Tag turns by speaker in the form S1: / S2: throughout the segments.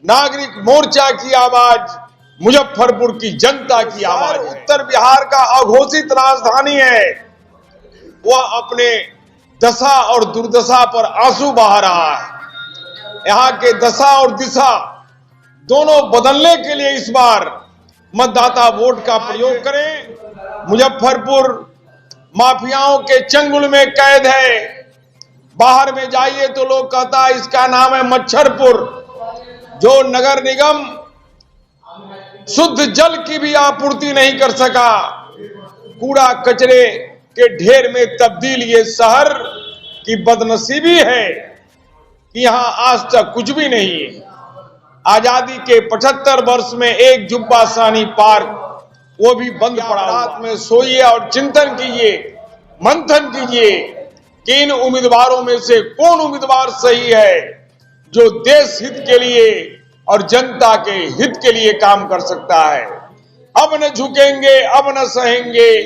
S1: नागरिक मोर्चा की आवाज मुजफ्फरपुर की जनता की आवाज। उत्तर बिहार का अघोषित राजधानी है, वह अपने दशा और दुर्दशा पर आंसू बहा रहा है। यहाँ के दशा और दिशा दोनों बदलने के लिए इस बार मतदाता वोट का प्रयोग करें। मुजफ्फरपुर माफियाओं के चंगुल में कैद है। बाहर में जाइए तो लोग कहता है इसका नाम है मच्छरपुर। जो नगर निगम शुद्ध जल की भी आपूर्ति नहीं कर सका, कूड़ा कचरे के ढेर में तब्दील ये शहर की बदनसीबी है कि यहां आज तक कुछ भी नहीं है। आजादी के 75 वर्ष में एक जुब्बा सानी पार्क वो भी बंद पड़ा। रात में सोइए और चिंतन कीजिए, मंथन कीजिए कि इन उम्मीदवारों में से कौन उम्मीदवार सही है जो देश हित के लिए और जनता के हित के लिए काम कर सकता है। अब न झुकेंगे, अब न सहेंगे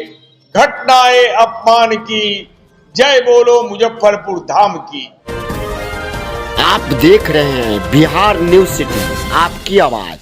S1: घटनाएं अपमान की, जय बोलो मुजफ्फरपुर धाम की।
S2: आप देख रहे हैं बिहार न्यूज सिटी, आपकी आवाज।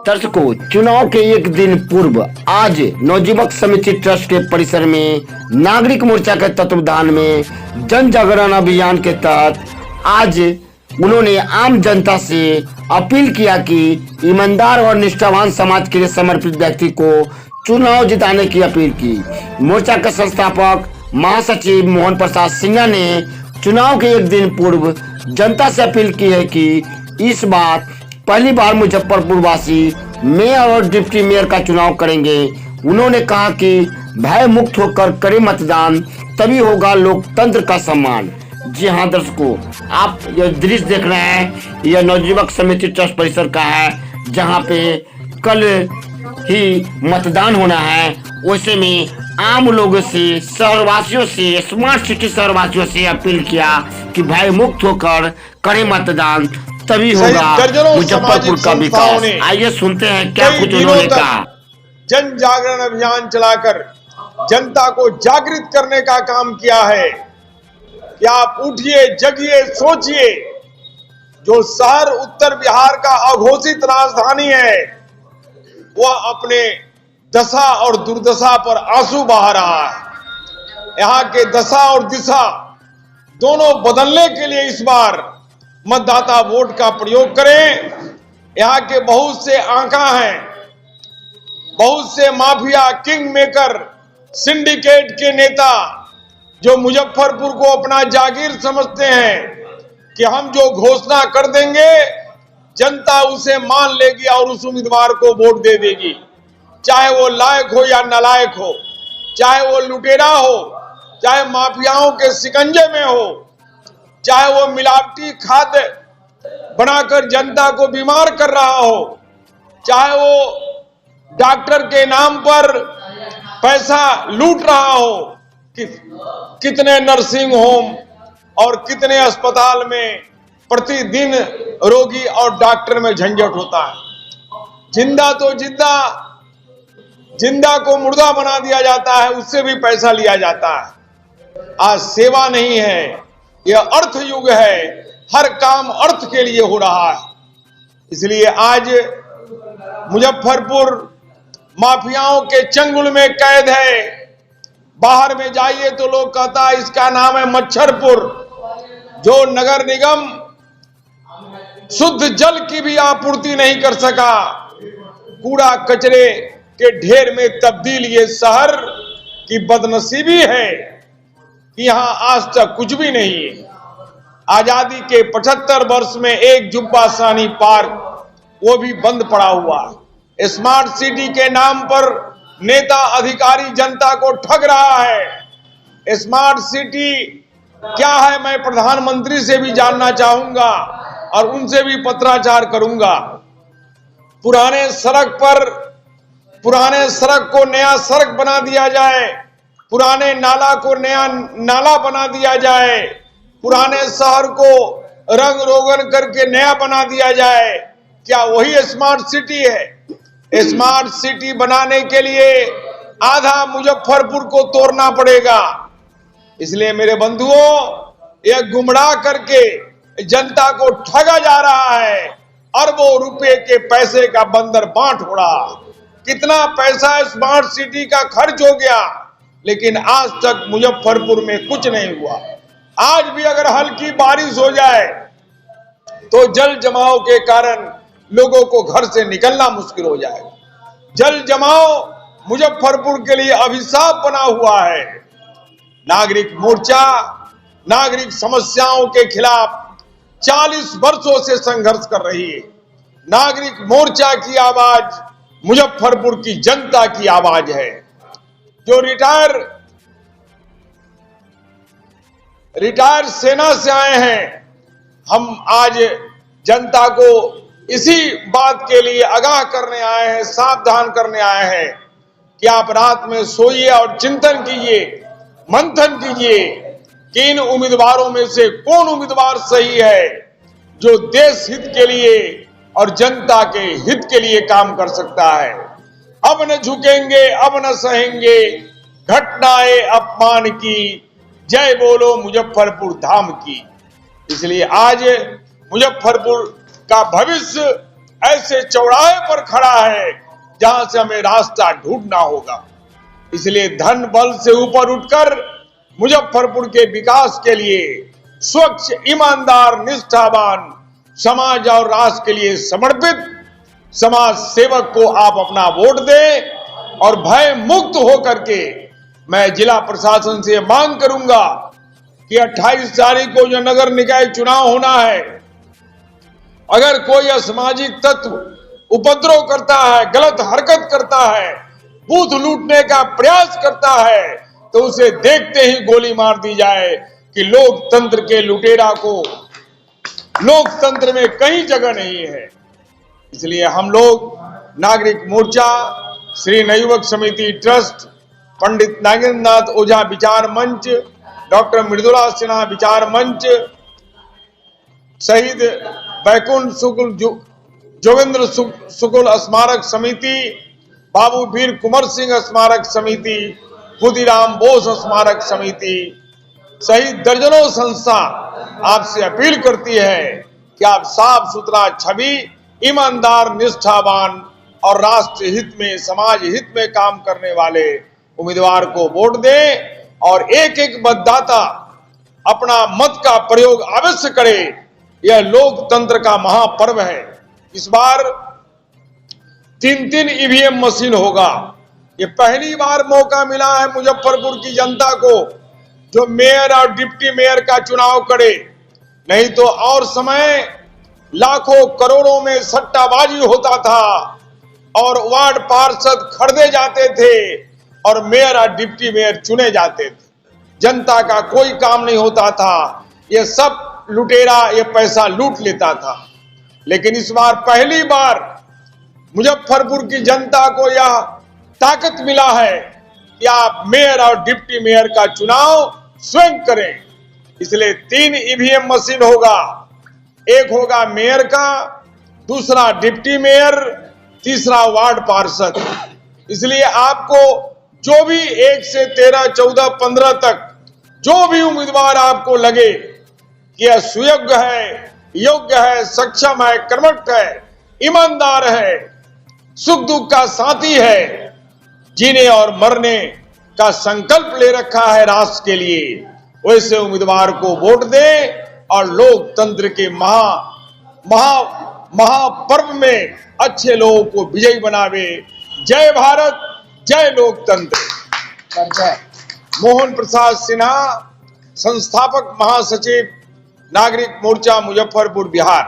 S2: दर्शकों, चुनाव के एक दिन पूर्व आज नवजुवक समिति ट्रस्ट के परिसर में नागरिक मोर्चा के तत्वावधान में जन जागरण अभियान के तहत आज उन्होंने आम जनता से अपील किया कि ईमानदार और निष्ठावान समाज के लिए समर्पित व्यक्ति को चुनाव जिताने की अपील की। मोर्चा के संस्थापक महासचिव मोहन प्रसाद सिन्हा ने चुनाव के एक दिन पूर्व जनता से अपील की है कि इस बार पहली बार मुजफ्फरपुर वासी मेयर और डिप्टी मेयर का चुनाव करेंगे। उन्होंने कहा कि भय मुक्त होकर करें मतदान, तभी होगा लोकतंत्र का सम्मान। जी हाँ दर्शकों, आप यह दृश्य देख रहे हैं, यह नवजुवक समिति ट्रस्ट परिसर का है, जहाँ पे कल ही मतदान होना है। वैसे में आम लोगों से, शहरवासियों से, स्मार्ट सिटी शहरवासियों से अपील किया कि भय मुक्त होकर करें मतदान, तभी होगा मुजफ्फरपुर का विकास। आइए सुनते हैं क्या कुछ उन्होंने कहा।
S1: जन जागरण अभियान चलाकर जनता को जागृत करने का काम किया है कि आप उठिए, जगिए, सोचिए। जो शहर उत्तर बिहार का अघोषित राजधानी है, वह अपने दशा और दुर्दशा पर आंसू बहा रहा है। यहाँ के दशा और दिशा दोनों बदलने के लिए इस बार मतदाता वोट का प्रयोग करें। यहाँ के बहुत से आंका हैं, बहुत से माफिया, किंग मेकर, सिंडिकेट के नेता जो मुजफ्फरपुर को अपना जागीर समझते हैं कि हम जो घोषणा कर देंगे जनता उसे मान लेगी और उस उम्मीदवार को वोट दे देगी, चाहे वो लायक हो या नालायक हो, चाहे वो लुटेरा हो, चाहे माफियाओं के शिकंजे में हो, चाहे वो मिलावटी खाद्य बनाकर जनता को बीमार कर रहा हो, चाहे वो डॉक्टर के नाम पर पैसा लूट रहा हो। कितने नर्सिंग होम और कितने अस्पताल में प्रतिदिन रोगी और डॉक्टर में झंझट होता है। जिंदा तो जिंदा को मुर्दा बना दिया जाता है, उससे भी पैसा लिया जाता है। आज सेवा नहीं है, यह अर्थ युग है, हर काम अर्थ के लिए हो रहा है। इसलिए आज मुजफ्फरपुर माफियाओं के चंगुल में कैद है। बाहर में जाइए तो लोग कहता है इसका नाम है मच्छरपुर। जो नगर निगम शुद्ध जल की भी आपूर्ति नहीं कर सका, कूड़ा कचरे के ढेर में तब्दील ये शहर की बदनसीबी है कि यहां आज तक कुछ भी नहीं है। आजादी के 75 वर्ष में एक जुब्बा सानी पार्क वो भी बंद पड़ा हुआ है। स्मार्ट सिटी के नाम पर नेता अधिकारी जनता को ठग रहा है। स्मार्ट सिटी क्या है, मैं प्रधानमंत्री से भी जानना चाहूंगा और उनसे भी पत्राचार करूंगा। पुराने सड़क को नया सड़क बना दिया जाए, पुराने नाला को नया नाला बना दिया जाए, पुराने शहर को रंग रोगन करके नया बना दिया जाए। क्या वही स्मार्ट सिटी है? स्मार्ट सिटी बनाने के लिए आधा मुजफ्फरपुर को तोड़ना पड़ेगा। इसलिए मेरे बंधुओं, यह गुमराह करके जनता को ठगा जा रहा है। अरबों रुपए के पैसे का बंदर बांट उड़ा। कितना पैसा स्मार्ट सिटी का खर्च हो गया, लेकिन आज तक मुजफ्फरपुर में कुछ नहीं हुआ। आज भी अगर हल्की बारिश हो जाए तो जल जमाव के कारण लोगों को घर से निकलना मुश्किल हो जाएगा। जल जमाव मुजफ्फरपुर के लिए अभिशाप बना हुआ है। नागरिक मोर्चा नागरिक समस्याओं के खिलाफ 40 वर्षों से संघर्ष कर रही है। नागरिक मोर्चा की आवाज मुजफ्फरपुर की जनता की आवाज है। जो रिटायर सेना से आए हैं, हम आज जनता को इसी बात के लिए आगाह करने आए हैं, सावधान करने आए हैं कि आप रात में सोइए और चिंतन कीजिए, मंथन कीजिए कि इन उम्मीदवारों में से कौन उम्मीदवार सही है जो देश हित के लिए और जनता के हित के लिए काम कर सकता है। अब न झुकेंगे, अब न सहेंगे घटनाएं अपमान की, जय बोलो मुजफ्फरपुर धाम की। इसलिए आज मुजफ्फरपुर का भविष्य ऐसे चौराहे पर खड़ा है जहां से हमें रास्ता ढूंढना होगा। इसलिए धन बल से ऊपर उठकर मुजफ्फरपुर के विकास के लिए स्वच्छ, ईमानदार, निष्ठावान समाज और राष्ट्र के लिए समर्पित समाज सेवक को आप अपना वोट दें और भय मुक्त होकर के मैं जिला प्रशासन से मांग करूंगा कि 28 तारीख को जो नगर निकाय चुनाव होना है, अगर कोई असामाजिक तत्व उपद्रव करता है, गलत हरकत करता है, बूथ लूटने का प्रयास करता है, तो उसे देखते ही गोली मार दी जाए कि लोकतंत्र के लुटेरा को लोकतंत्र में कहीं जगह नहीं है। इसलिए हम लोग नागरिक मोर्चा, श्री नवयुवक समिति ट्रस्ट, पंडित नागेंद्र नाथ ओझा विचार मंच, डॉक्टर मृदुला सिन्हा विचार मंच, शहीद बैकुंठ शुक्ल जोगेंद्र शुक्ल स्मारक समिति, बाबू वीर कुंवर सिंह स्मारक समिति, खुदीराम बोस स्मारक समिति सहित दर्जनों संस्था आपसे अपील करती है कि आप साफ सुथरा छवि, ईमानदार, निष्ठावान और राष्ट्र हित में, समाज हित में काम करने वाले उम्मीदवार को वोट दें और एक एक मतदाता अपना मत का प्रयोग अवश्य करे। यह लोकतंत्र का महापर्व है। इस बार 3-3 ईवीएम मशीन होगा। ये पहली बार मौका मिला है मुजफ्फरपुर की जनता को जो मेयर और डिप्टी मेयर का चुनाव करे। नहीं तो और समय लाखों करोड़ों में सट्टाबाजी होता था और वार्ड पार्षद खरीदे जाते थे और मेयर और डिप्टी मेयर चुने जाते थे। जनता का कोई काम नहीं होता था। ये सब लुटेरा ये पैसा लूट लेता था। लेकिन इस बार पहली बार मुजफ्फरपुर की जनता को यह ताकत मिला है कि आप मेयर और डिप्टी मेयर का चुनाव स्वयं करें। इसलिए 3 ईवीएम मशीन होगा। एक होगा मेयर का, दूसरा डिप्टी मेयर, तीसरा वार्ड पार्षद। इसलिए आपको जो भी 1 से 13, 14, 15 तक जो भी उम्मीदवार आपको लगे कि यह सुयोग्य है, योग्य है, सक्षम है, कर्मठ है, ईमानदार है, सुख दुख का साथी है, जीने और मरने का संकल्प ले रखा है राष्ट्र के लिए, वैसे उम्मीदवार को वोट दें और लोकतंत्र के महापर्व में अच्छे लोगों को विजयी बनावे। जय भारत, जय लोकतंत्र। मोहन प्रसाद सिन्हा, संस्थापक महासचिव, नागरिक मोर्चा, मुजफ्फरपुर, बिहार।